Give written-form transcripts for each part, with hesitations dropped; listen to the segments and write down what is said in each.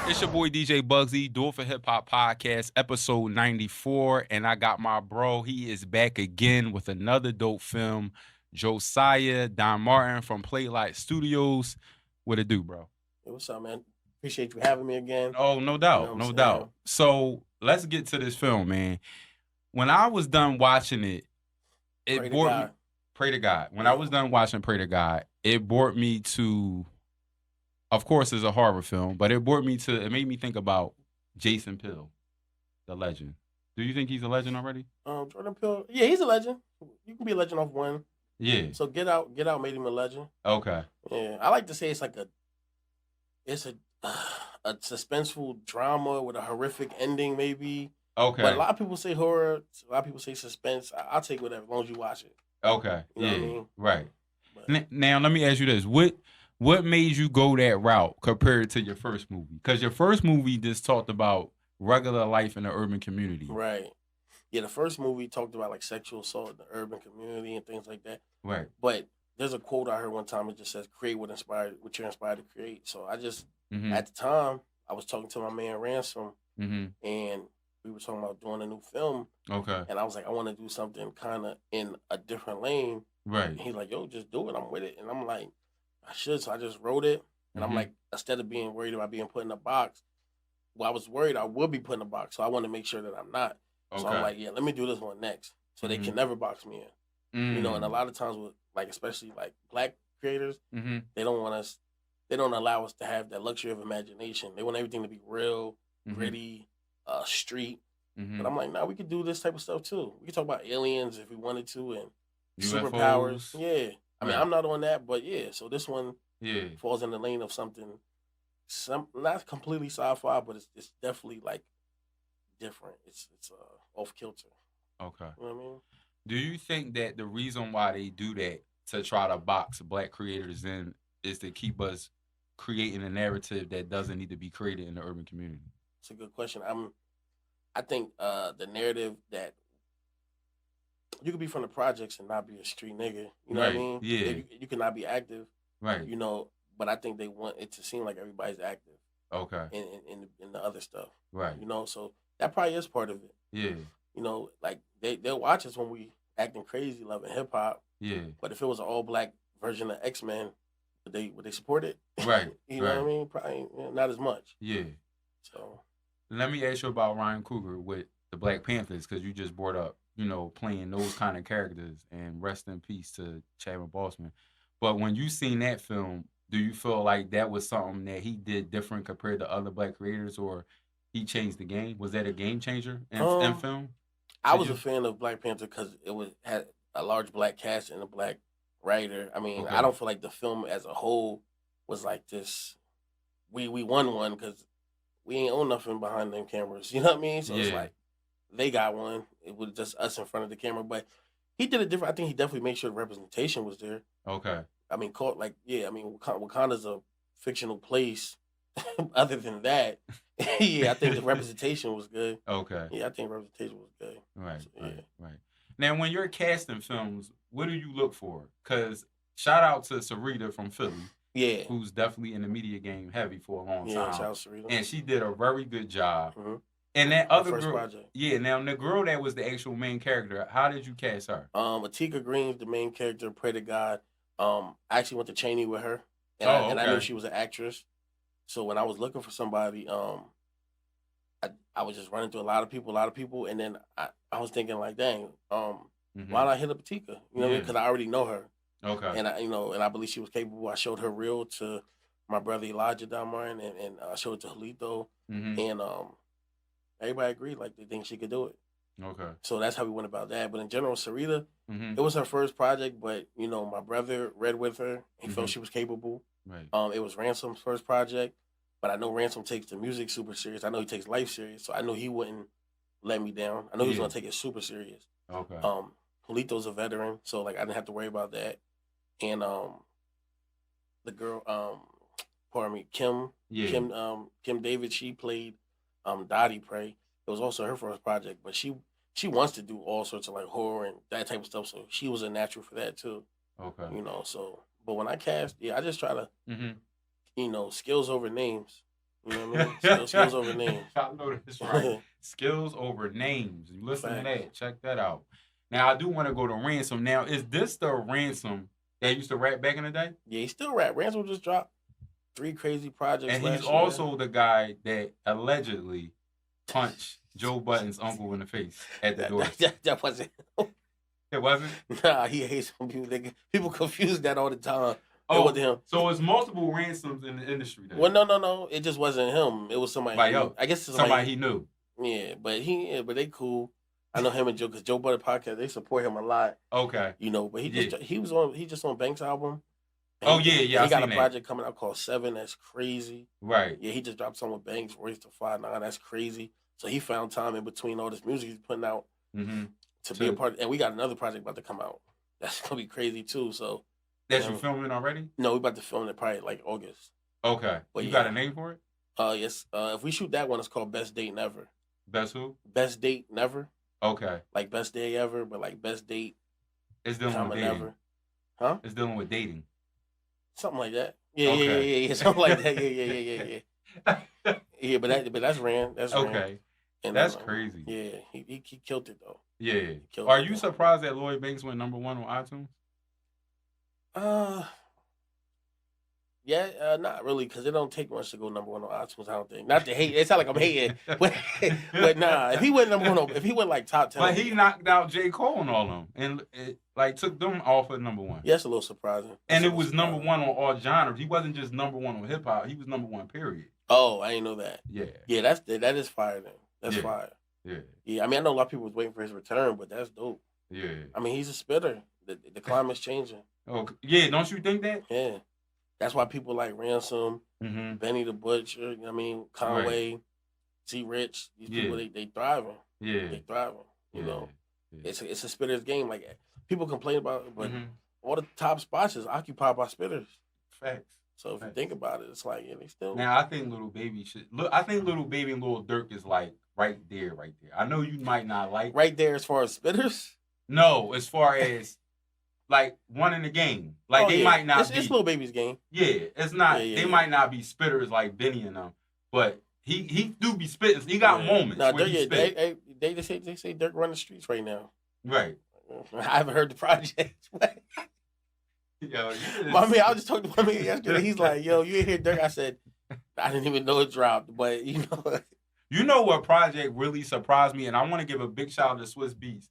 It's your boy DJ Bugsy, Do It for Hip Hop Podcast, episode 94. And I got my bro. He is back again with another dope film. Josiah DonMartin from Lotto Studios. What it do, bro? Hey, what's up, man? Appreciate you having me again. Oh, no You know doubt. what I'm No saying? doubt. So let's get to this film, man. When I was done watching it, Pray it to brought me, God. pray to God. When I Yeah. was done watching Pray to God, it brought me to, of course, it's a horror film, but it made me think about Jason Peele, the legend. Do you think he's a legend already? Jordan Peele. Yeah, he's a legend. You can be a legend off one. Yeah. So Get Out made him a legend. Okay. Yeah, I like to say it's a suspenseful drama with a horrific ending, maybe. Okay. But a lot of people say horror. A lot of people say suspense. I'll take whatever, as long as you watch it. Okay. You know Yeah. what I mean? Right. But Now let me ask you this: what made you go that route compared to your first movie? Because your first movie just talked about regular life in the urban community. right. Yeah, the first movie talked about like sexual assault in the urban community and things like that. Right. But there's a quote I heard one time. It just says, "Create what you're inspired to create." So Mm-hmm. at the time, I was talking to my man Ransom, Mm-hmm. and we were talking about doing a new film. Okay. And I was like, I want to do something kind of in a different lane. Right. And he's like, "Yo, just do it. I'm with it." And I'm like, "I should." So I just wrote it, and I'm Mhm. like, instead of being worried about being put in a box, well, I was worried I would be put in a box. So I want to make sure that I'm not. So I'm Okay. like, yeah, let me do this one next, so they Mhm. can never box me in. You know, and a lot of times with like especially like black creators, Mm-hmm. they don't want us, they don't allow us to have that luxury of imagination. They want everything to be real, Mhm. gritty, street. Mm-hmm. But I'm like, nah, we could do this type of stuff too. We could talk about aliens if we wanted to and superpowers. UFOs. Yeah. I mean, Right. I'm not on that, but yeah. So this one Yeah. falls in the lane of something, not completely sci-fi, but it's definitely like different. It's off kilter. Okay. You know what I mean? Do you think that the reason why they do that to try to box black creators in is to keep us creating a narrative that doesn't need to be created in the urban community? It's a good question. I think the narrative that you could be from the projects and not be a street nigga. You know what I Right. mean? Yeah. You cannot be active. Right. You know, but I think they want it to seem like everybody's active Okay. in the other stuff. Right. You know, so that probably is part of it. Yeah. You know, like they'll watch us when we acting crazy, loving hip hop. Yeah. But if it was an all black version of X-Men, would they support it? Right. You know Right. what I mean? Probably not as much. Yeah. So Let me ask you about Ryan Coogler with the Black Panthers because you just brought up, playing those kind of characters, and rest in peace to Chadwick Boseman. But when you seen that film, do you feel like that was something that he did different compared to other black creators, or he changed the game? Was that a game changer in um film I to was a you? fan of Black Panther because had a large black cast and a black writer. I mean, I Okay. don't feel like the film as a whole was like this. We won one because we ain't own nothing behind them cameras. You know what I mean? So it's Yeah. like they got one. It was just us in front of the camera, but he did it different. I think he definitely made sure the representation was there. Okay. I mean, like yeah. I mean, Wakanda's a fictional place. Other than that, yeah, I think the representation was good. Okay. Yeah, I think representation was good. Right, So, yeah. right. Now, when you're casting films, what do you look for? Because shout out to Sarita from Philly, Yeah. who's definitely in the media game heavy for a long Yeah, time, shout out to Sarita. and she did a very good job. Mhm. And that Her other first girl, project. yeah. Now the girl that was the actual main character, how did you cast her? Atika Green's the main character. Pray to God. I actually went to Cheney with her, Oh, and I knew okay. she was an actress. So when I was looking for somebody, I was just running through a lot of people, and then I was thinking like, dang, Mhm. why not hit up Atika? You know what I mean? Yeah. Because I already know her, Okay. and I believe she was capable. I showed her reel to my brother Elijah DonMartin, and I showed it to Julito, Mm-hmm. and everybody agreed like they think she could do it. Okay. So that's how we went about that. But in general, Sarita, Mm-hmm. it was her first project, but my brother read with her. He felt Mhm. she was capable. Right. It was Ransom's first project, but I know Ransom takes the music super serious. I know he takes life serious, so I know he wouldn't let me down. I know he was Yeah. gonna take it super serious. Okay. Julito's a veteran, so like I didn't have to worry about that. And the girl, pardon me, Yeah. Kim David, she played Dottie Prey. It was also her first project, but she wants to do all sorts of like horror and that type of stuff, so she was a natural for that too. Okay. So but when I cast, yeah, I just try to Mm-hmm. skills over names. You know what I mean? Skills over names. I know that's right. Skills over names. You listen to Facts. that. Check that out. Now, I do want to go to Ransom. Now, is this the Ransom that used to rap back in the day? Yeah, he still rap. Ransom just dropped 3 crazy projects And last he's year. also the guy that allegedly punched Joe Budden's uncle in the face at the door. That wasn't. It wasn't? Nah, he hates some people. People confuse that all the time. Oh, it wasn't him. So it's multiple Ransoms in the industry then. Well, no. It just wasn't him. It was somebody. Like, yo, I guess somebody he knew. Yeah, but they cool. I know him and Joe, because Joe Budden podcast, they support him a lot. Okay. You know, but he just on Banks' album. Oh yeah. He got a project coming out called 7. That's crazy. Right. Yeah, he just dropped something with Banks, Royce to 5'9". That's crazy. So he found time in between all this music he's putting out to be a part. And we got another project about to come out. That's gonna be crazy too. So that you filming already? No, we about to film it probably like August. Okay. But you got a name for it? Yes. If we shoot that one, it's called Best Date Never. Best who? Best Date Never. Okay. Like best day ever, but like best date. It's dealing with dating. Never. Huh? It's dealing with dating. Something like that. Yeah. Something like that. Yeah. Yeah, but that's Rand. That's Rand. Okay. And that's crazy. Yeah, he killed it though. Yeah. Are you surprised that Lloyd Banks went #1 on iTunes? Yeah, not really, because it don't take much to go #1 on iTunes. I don't think. Not to hate. It's not like I'm hating, but nah. If he went #1, if he went like top 10, but he knocked out J. Cole and all of them, and it, like took them off at #1. Yeah, it's a little surprising. And it was #1 on all genres. He wasn't just #1 on hip hop. He was #1 period. Oh, I didn't know that. Yeah. Yeah, that is fire then. That's fire. Yeah. Yeah, I mean, I know a lot of people was waiting for his return, but that's dope. Yeah. I mean, he's a spitter. The climate's changing. Okay. Yeah, don't you think that? Yeah. That's why people like Ransom, Benny the Butcher, you know what I mean, Conway, T. Rich, these people, they thriving. Yeah. They thriving. You know. Yeah. It's a spitter's game. Like, people complain about it, but all the top spots is occupied by spitters. Facts. So if you think about it, it's like, yeah, they still. Now I think Little Baby should look. I think Little Baby and Lil Durk is like right there. I know you might not like right there as far as spitters. No, as far as like one in the game. Like they might not be. It's Lil Baby's game. Yeah, it's not. They might not be spitters like Benny and them, but he do be spitting. He got moments. No, where he spit. They say Durk run the streets right now. Right. I haven't heard the project. Yo, I was just talking to my man yesterday. He's like, "Yo, you ain't hear Durk?" I said, "I didn't even know it dropped." But you know, you know what project really surprised me, and I want to give a big shout out to Swiss Beats.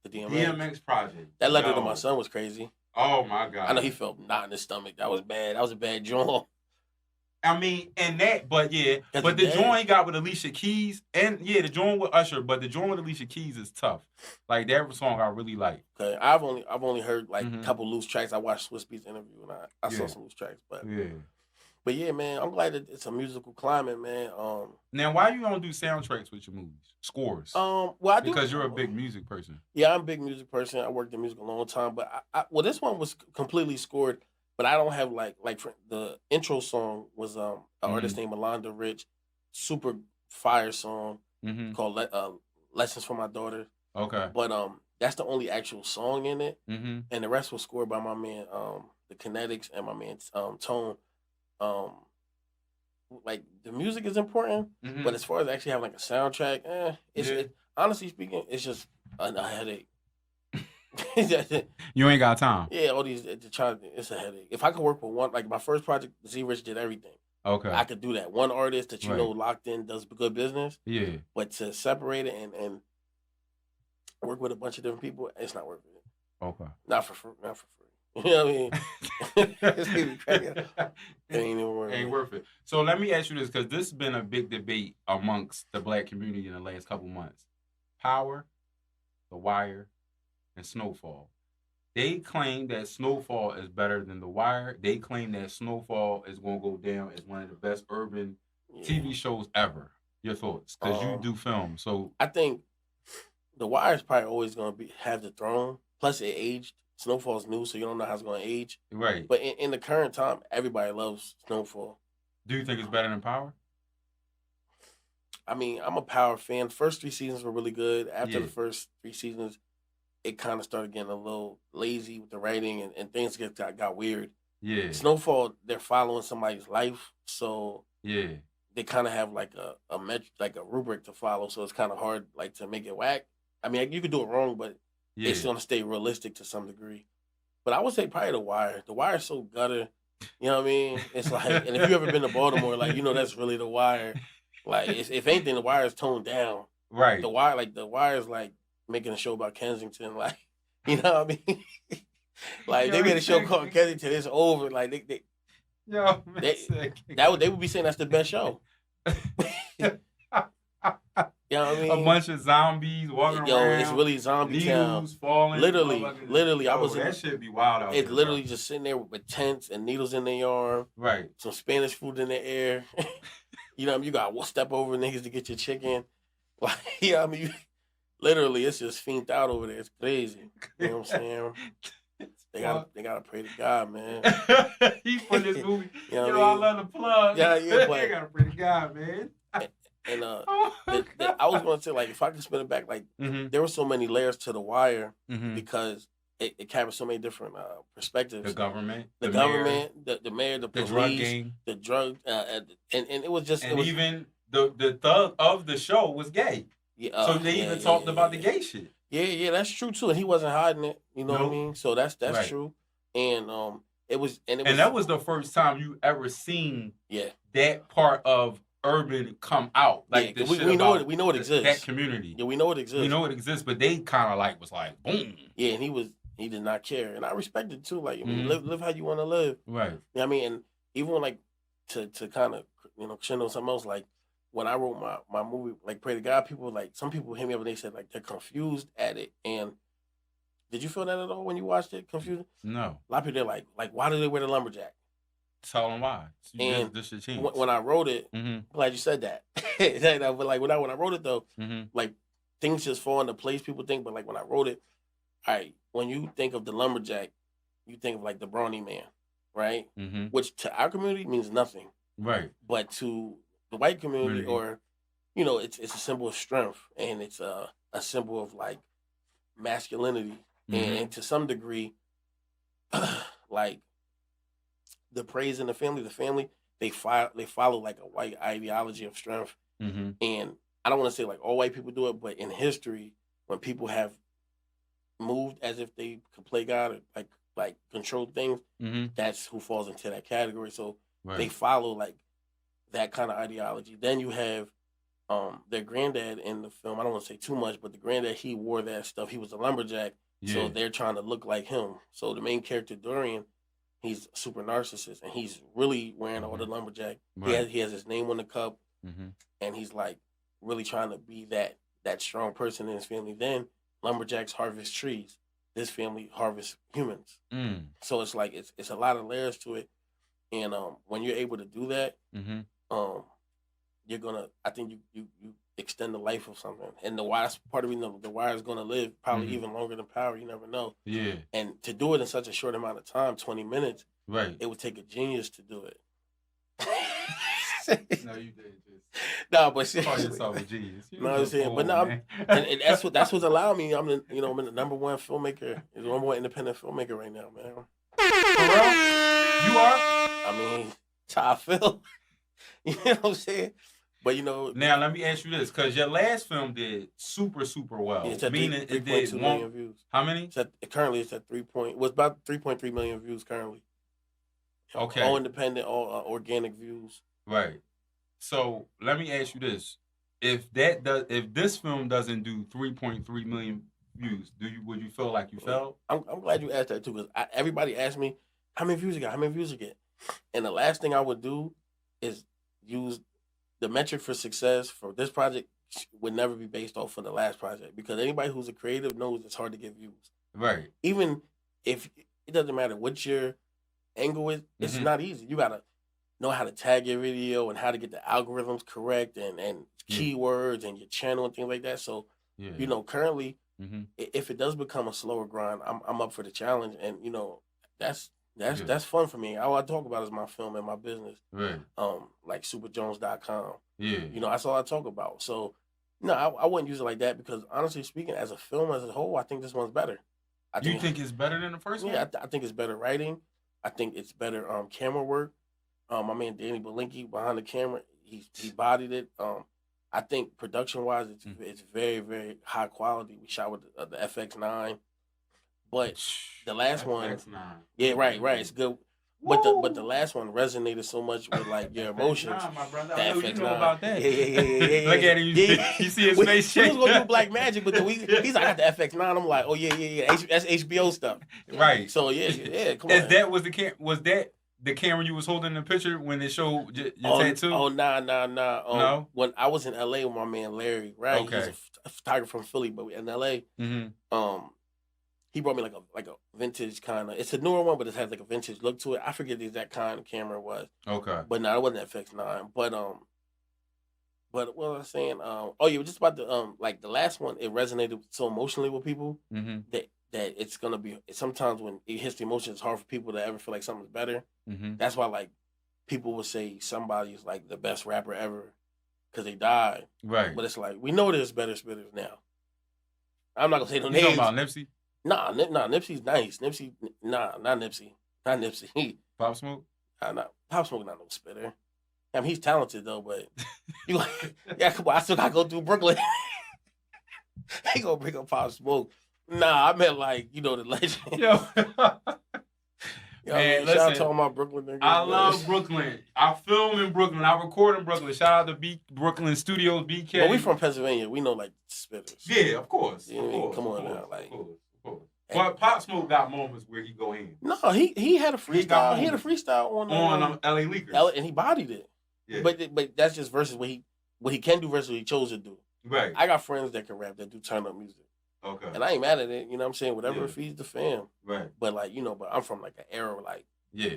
The DMX project. That letter to my son was crazy. Oh my god! I know he felt knot in his stomach. That was bad. That was a bad joint. I mean, and that, but yeah, but the joint he got with Alicia Keys, and yeah, the joint with Usher, but the joint with Alicia Keys is tough. Like that song, I really like. Okay, I've only heard like a couple loose tracks. I watched Swiss Beats interview and I saw some loose tracks, but yeah, man, I'm glad that it's a musical climate, man. Now, why you don't do soundtracks with your movies, scores? Well, I do because you're a big music person. Yeah, I'm a big music person. I worked in music a long time, but well, this one was completely scored. But I don't have like the intro song was an artist named Alonda Rich, super fire song called Lessons for My Daughter. Okay. But that's the only actual song in it, and the rest was scored by my man the Kinetics and my man Tone. Like the music is important, but as far as actually having like a soundtrack, honestly speaking, it's just a headache. You ain't got time. Yeah, all these it's a headache. If I could work with one, like my first project, Z Rich did everything. Okay, I could do that. One artist that you know locked in does good business. Yeah, but to separate it and work with a bunch of different people, it's not worth it. Okay, not for free. You know what I mean? It ain't worth it. So let me ask you this, because this has been a big debate amongst the black community in the last couple months. Power, The Wire, and Snowfall. They claim that Snowfall is better than The Wire. They claim that Snowfall is going to go down as one of the best urban TV shows ever. Your thoughts? Because you do film. So I think The Wire is probably always going to have the throne. Plus, it aged. Snowfall's new, so you don't know how it's going to age. Right. But in the current time, everybody loves Snowfall. Do you think it's better than Power? I mean, I'm a Power fan. First 3 seasons were really good. After the first 3 seasons, it kind of started getting a little lazy with the writing and things got weird. Yeah. Snowfall, they're following somebody's life, so they kind of have like like a rubric to follow, so it's kind of hard like to make it whack. I mean, you could do it wrong, but it's Yeah. gonna stay realistic to some degree. But I would say probably The Wire. The Wire's so gutter. You know what I mean? It's like, and if you ever been to Baltimore, like that's really The Wire. Like, if anything, The Wire is toned down. Right. The Wire is like making a show about Kensington. Like, you know what I mean? Like, they made a show called Kensington. It's over. Like they would be saying that's the best show. You know what I mean? A bunch of zombies walking around. Yo, it's really zombie needles town. Falling. Literally, I was that shit be wild out it's there. literally just sitting there with tents and needles in their arm. Right. Some Spanish food in the air. You know what I mean? You got to step over niggas to get your chicken. Like, you know what I mean? Literally, it's just fiended out over there. It's crazy. You know what I'm saying? They gotta pray to God, man. He put this movie. You know Yo, I love the plug. Yeah, They gotta pray to God, man. And I was gonna say, like, if I could spin it back, like, there were so many layers to The Wire because it covers so many different perspectives. The government, the mayor, the police, drug gang, the drug, and it was just, and even the thug of the show was gay. Yeah, so they even talked about the gay shit. Yeah, that's true too, and he wasn't hiding it. You know what I mean? So that's right. true, and it was, and that was the first time you ever seen that part of urban come out. Like we know it exists. That community. Yeah, we know it exists. We know it exists, but they kind of like was like boom. Yeah, and he did not care, and I respect it too. Like, I mean, live how you want to live. Right. You know what I mean? And even like to kind of crescendo something else, like when I wrote my movie, like Pray to God, people like some people hit me up and they said like they're confused at it. And did you feel that at all when you watched it? Confused? No. A lot of people they're like why do they wear the lumberjack? Tell them why. And this should change. When I wrote it, glad you said that. But like when I wrote it though, like things just fall into place. People think, but like when I wrote it, all right, when you think of the lumberjack, you think of like the brawny man, right? Which to our community means nothing, right? But to the white community, or it's a symbol of strength, and it's a symbol of like masculinity, and to some degree, like the praise in the family, they follow like a white ideology of strength, and I don't want to say like all white people do it, but in history, when people have moved as if they could play God or like control things, that's who falls into that category. So they follow like that kind of ideology. Then you have their granddad in the film. I don't want to say too much, but the granddad, he wore that stuff. He was a lumberjack, so they're trying to look like him. So the main character Dorian, he's a super narcissist, and he's really wearing all the lumberjack. He has his name on the cup, and he's like really trying to be that strong person in his family. Then lumberjacks harvest trees. This family harvests humans. So it's like it's a lot of layers to it, and when you're able to do that, you're gonna. I think you extend the life of something, and the Wire part of the Wire is gonna live probably even longer than Power. You never know. Yeah. And to do it in such a short amount of time, 20 minutes, right? It would take a genius to do it. No, you did. No, but call yourself a genius. No, I'm saying, but no, and that's what's allowed me. I'm the I'm the number one filmmaker, the number one independent filmmaker right now, man. For real? You are? I mean, that's how I feel. You know what I'm saying? But now let me ask you this, because your last film did super well. Yeah, it's at meaning 3.2 million views. How many? Currently, it's at 3. Was about 3.3 million views currently. Okay. All independent, all organic views. Right. So let me ask you this: if this film doesn't do 3.3 million views, would you feel like you failed? I'm glad you asked that too, because everybody asked me how many views you got, and the last thing I would do is use the metric for success for this project would never be based off of the last project, because anybody who's a creative knows it's hard to get views. Right. Even if it doesn't matter what your angle is, it's not easy. You gotta know how to tag your video and how to get the algorithms correct and keywords and your channel and things like that. So, currently, if it does become a slower grind, I'm up for the challenge, and that's fun for me. All I talk about is my film and my business. Right. Like superjones.com. Yeah. That's all I talk about. So, no, I wouldn't use it like that, because honestly speaking, as a film as a whole, I think this one's better. You think it's better than the first one? Yeah, I think it's better writing. I think it's better camera work. My man Danny Belinky behind the camera, he bodied it. I think production wise, it's very very high quality. We shot with the FX9, but the last one, FX9. yeah, right, it's good. But the last one resonated so much with like your emotions. FX9, my brother. The I know FX9. you know about that. Yeah. Look at him. You see his face He shake. was gonna do Black Magic, but then he's like, I got the FX9. I'm like, oh yeah. That's HBO stuff. Right. So yeah. Come on. That was that the camera you was holding in the picture when it showed your tattoo? Oh nah. No. When I was in LA with my man Larry, right? Okay. He's a photographer from Philly, but in LA, he brought me like a vintage kind of. It's a newer one, but it has like a vintage look to it. I forget the exact kind of camera it was. Okay. But no, it wasn't FX9. But what was I saying? Just about the like the last one. It resonated so emotionally with people that it's gonna be sometimes when it hits the emotion, it's hard for people to ever feel like something's better. That's why like people would say somebody's like the best rapper ever because they died. Right. But it's like we know there's better spitters now. I'm not gonna say no names. You talking about Nipsey? Nah, Nipsey's nice. Not Nipsey. Pop Smoke? Pop Smoke not no spitter. I mean, he's talented though, but come on, I still gotta go through Brooklyn. I ain't gonna bring up Pop Smoke. Nah, I meant like, the legend. Yo. Man, shout out to all my Brooklyn niggas. I love Brooklyn. I film in Brooklyn. I record in Brooklyn. Shout out to Brooklyn Studios, BK. But we from Pennsylvania. We know like spitters. Yeah, of course. You know what I mean? Come on now, like. But Pop Smoke got moments where he go in. No, he had a freestyle. He had a freestyle on LA Leakers. And he bodied it. Yeah. But that's just versus what he can do versus what he chose to do. Right. I got friends that can rap that do turn up music. Okay. And I ain't mad at it. You know what I'm saying? Whatever feeds the fam. Right. But like, but I'm from like an era like. Yeah.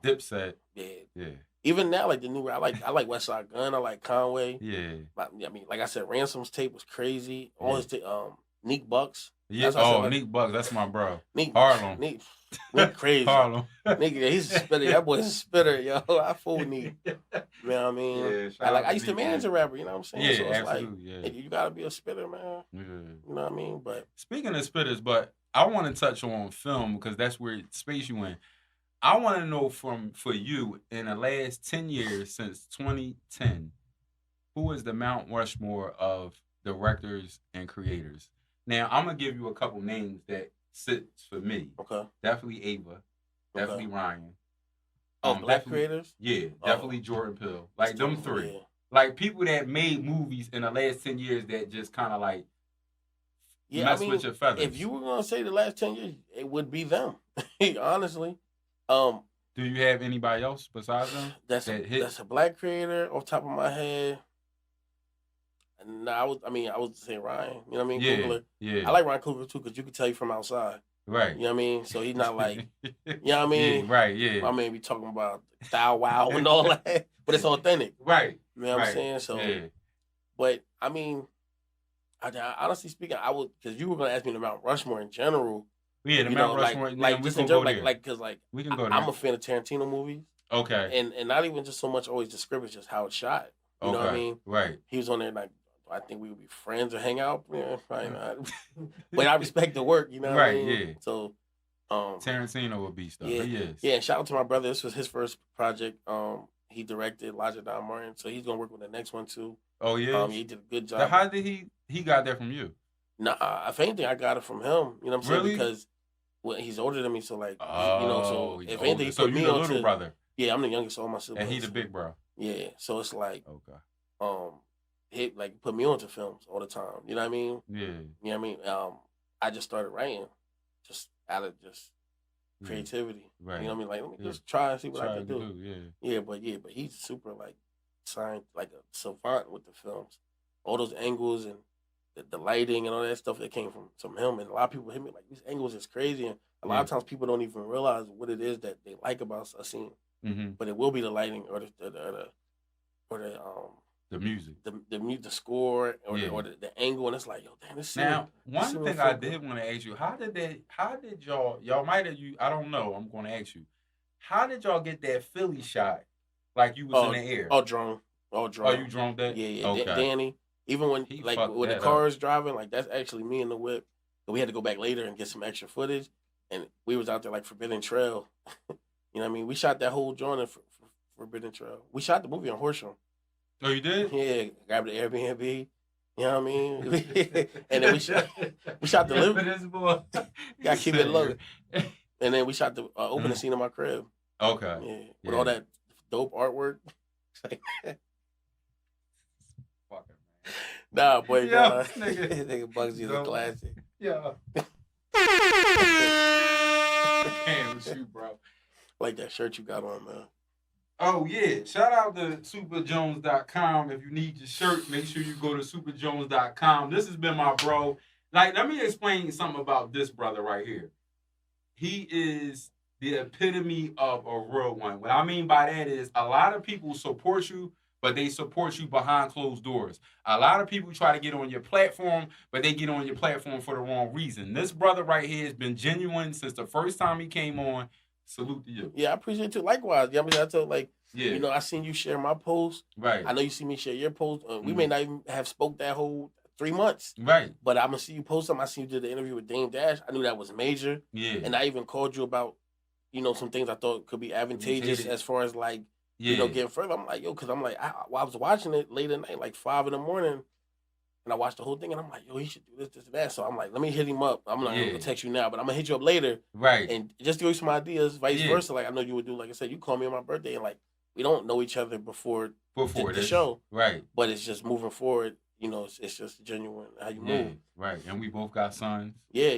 Dipset. Yeah. Even now, like the new, I like West Side Gun. I like Conway. Yeah. I mean, like I said, Ransom's tape was crazy. All his Neek Bucks. Yeah. Neek Bucks, that's my bro. Harlem. Neek crazy. Harlem. Neek, he's a spitter. That boy's a spitter, yo. I fool Neek. You know what I mean? Yeah, I used to manage a rapper. You know what I'm saying? Yeah, so it's absolutely. like, hey, you gotta be a spitter, man. Yeah. You know what I mean? But speaking of spitters, but I want to touch on film because that's where space you in. I want to know for you in the last 10 years since 2010, who is the Mount Rushmore of directors and creators? Now, I'm going to give you a couple names that sits for me. Okay. Definitely Ava. Definitely Ryan. Black creators? Yeah, definitely Jordan Peele. Like them three. Yeah. Like people that made movies in the last 10 years that just kind of like mess with your feathers. If you were going to say the last 10 years, it would be them. Honestly. Do you have anybody else besides them? That's a black creator off the top of my head. No, I would say Ryan. You know what I mean? Coogler. Yeah. I like Ryan Coogler too because you can tell you from outside. Right. You know what I mean? So he's not like, you know what I mean? Yeah, right, yeah. My man be talking about Thou Wow and all that, but it's authentic. Right. You know what I'm saying? So, but I mean, honestly speaking, I would, because you were going to ask me about Rushmore in general. Yeah, the Mount Rushmore. Like just in general, because we can go there. I'm a fan of Tarantino movies. Okay. And not even just so much always the script, it's just how it's shot. You know what I mean? Right. He was on there like, I think we would be friends or hang out. Yeah, probably not. But I respect the work, you know what I mean? Yeah. So Tarantino would be stuff. Yeah, he is. Yeah, and shout out to my brother. This was his first project. He directed Josiah DonMartin, so he's gonna work with the next one too. Oh yeah. He did a good job. So how did he got that from you? Nah, if anything, I got it from him. You know what I'm saying? Really? because he's older than me, so like so if anything, he so put you me the on little brother. Yeah, I'm the youngest of all my siblings. And he the big bro. Yeah, so it's like okay. He like put me onto films all the time. You know what I mean? Yeah. You know what I mean? I just started writing, just out of creativity. Right. You know what I mean? Like, let me just try and see what I can do. Yeah, but he's super like science, like a savant with the films. All those angles and the lighting and all that stuff that came from him. And a lot of people hit me like, these angles is crazy. And a lot of times people don't even realize what it is that they like about a scene. Mm-hmm. But it will be the lighting or the music, the score, or the angle, and it's like, yo, damn, this. Now, one thing I did want to ask you: how did y'all might have I don't know. I'm going to ask you, how did y'all get that Philly shot like you was in the air? Drone. Oh, you droned that? Yeah. Okay. Danny, even when when the car's driving, like that's actually me in the whip. But we had to go back later and get some extra footage, and we was out there like Forbidden Trail. You know what I mean? We shot that whole joint in Forbidden Trail. We shot the movie on Horsham. Oh, you did? Yeah, grabbed the Airbnb. You know what I mean? And then we shot the live. Gotta keep it low. And then we shot the opening scene in my crib. Okay. Yeah, with all that dope artwork. Nah, boy, yeah, nigga Bugsy's a classic. Yeah. Damn, shoot, bro. Like that shirt you got on, man. Oh, yeah. Shout out to superjones.com. If you need your shirt, make sure you go to superjones.com. This has been my bro. Like, let me explain something about this brother right here. He is the epitome of a real one. What I mean by that is a lot of people support you, but they support you behind closed doors. A lot of people try to get on your platform, but they get on your platform for the wrong reason. This brother right here has been genuine since the first time he came on. Salute to you. Yeah, I appreciate it too. Likewise. I mean, I told you know, I seen you share my post. Right. I know you see me share your post. We may not even have spoke that whole 3 months. Right. But I'm gonna see you post something. I see you did the interview with Dame Dash. I knew that was major. Yeah. And I even called you about, you know, some things I thought could be advantageous as far as like, you know, getting further. I'm like, yo, because I'm like, I was watching it late at night, like 5 a.m, and I watched the whole thing, and I'm like, yo, he should do this, this, and that. So I'm like, let me hit him up. I'm not gonna text you now, but I'm gonna hit you up later. Right. And just give you some ideas, vice versa. Like I know you would do. Like I said, you call me on my birthday, and like we don't know each other before the show. Right. But it's just moving forward. You know, it's just genuine how you move. Right. And we both got sons. Yeah,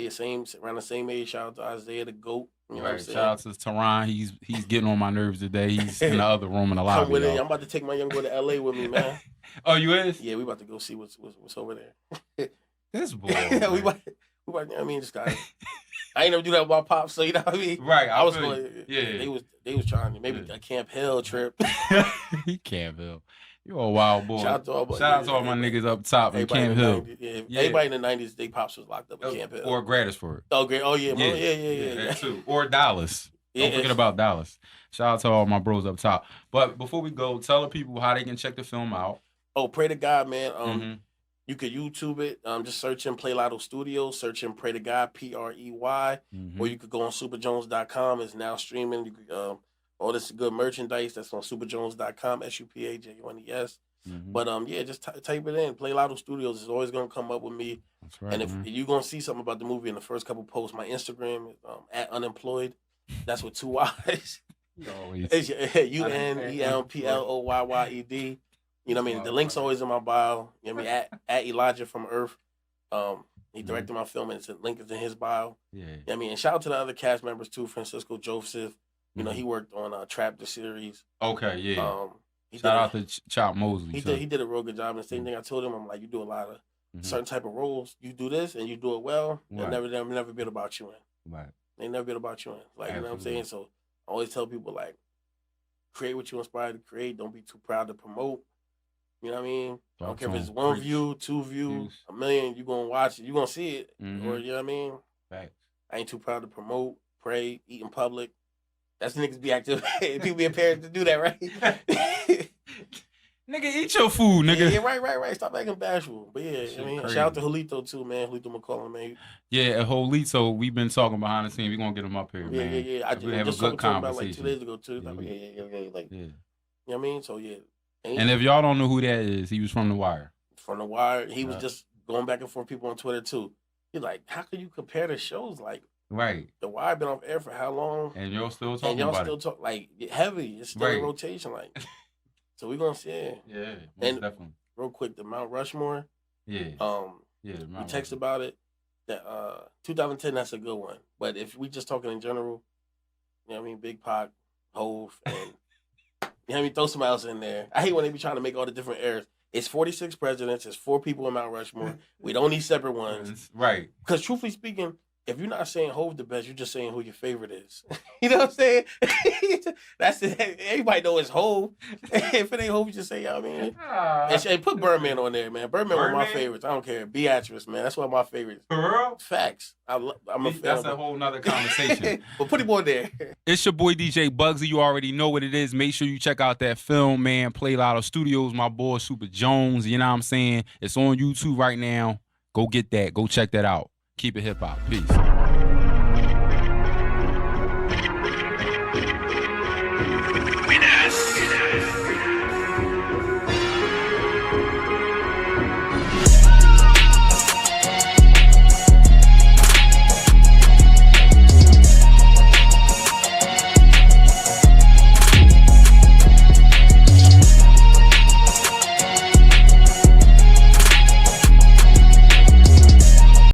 around the same age. Shout out to Isaiah the GOAT. You know what I'm saying? Shout out to Teron. He's getting on my nerves today. He's in the other room in the lobby. Come with it. I'm about to take my young boy to LA with me, man. Oh, you is? Yeah, we about to go see what's over there. This boy. we about, you know what I mean, this guy. I ain't never do that with my pops, so you know what I mean? Right. I was going. Yeah. They was trying to maybe a Camp Hill trip. Camp Hill. You a wild boy. Shout out to all my niggas up top in Camp Hill. Everybody in the 90s, they pops was locked up at Camp Hill. Or Gratisford. Oh, great. Oh, yeah. That too. Or Dallas. Don't forget about Dallas. Shout out to all my bros up top. But before we go, tell the people how they can check the film out. Oh, pray to God, man. You could YouTube it. Just search in Play Lotto Studios. Search in Pray to God, Prey. Or you could go on superjones.com. It's now streaming. You could, all this good merchandise that's on superjones.com, SUPAJONES. But just type it in. Play Lotto Studios is always gonna come up with me. That's right. And if you're gonna see something about the movie in the first couple posts, my Instagram is @unemployed. That's with 2 Y's. It's UNEMPLOYYED. You know what I mean? The link's always in my bio. You know what I mean? At Elijah from Earth. He directed my film, and the link is in his bio. Yeah. You know what I mean? And shout out to the other cast members too, Francisco Joseph. You know, he worked on Trap the series. Okay, yeah. Shout out to Chop Mosley. He did a real good job. And the same thing I told him, I'm like, you do a lot of certain type of roles. You do this and you do it well. Right. They'll never been about you in. Right. They never been about you in. Like, Absolutely. You know what I'm saying? So I always tell people, like, create what you're inspired to create. Don't be too proud to promote. You know what I mean? I don't care if it's 1 view, 2 views, 1 million, you're going to watch it. You're going to see it. Or, you know what I mean? Right. I ain't too proud to promote, pray, eat in public. That's niggas be active. People be empowered to do that, right? Nigga, eat your food, nigga. Yeah, right. Stop acting bashful. But yeah, I mean, shout out to Julito too, man. Julito McCollum, man. Yeah, Julito, we've been talking behind the scenes. We're gonna get him up here, man. Yeah. I we have a good conversation. About like 2 days ago too. You know what I mean? So yeah. And if y'all don't know who that is, he was from The Wire. From The Wire. He was just going back and forth people on Twitter too. He's like, how can you compare the shows? Like, right. The Wire been off air for how long? And y'all still talking about it. And y'all still talk like heavy. It's still in rotation. Like, so we're gonna see it. Yeah, and definitely. Real quick, the Mount Rushmore. Yeah. We text about it. That 2010, that's a good one. But if we just talking in general, you know what I mean, Big Pac, Hove, and you know what I mean, throw somebody else in there. I hate when they be trying to make all the different eras. It's 46 presidents. It's 4 people in Mount Rushmore. We don't need separate ones. Right. Because truthfully speaking, if you're not saying Hove the best, you're just saying who your favorite is. You know what I'm saying? That's it. Everybody know it's Hove. If it ain't Hove, you just say, you know what I mean? And put Birdman on there, man. Birdman one of my favorites. I don't care. Beatrice, man. That's one of my favorites. For real? Facts. I'm a fan. That's a whole nother conversation. But put him on there. It's your boy DJ Bugsy. You already know what it is. Make sure you check out that film, man. Play Lotto Studios. My boy Super Jones. You know what I'm saying? It's on YouTube right now. Go get that. Go check that out. Keep it hip hop. Peace.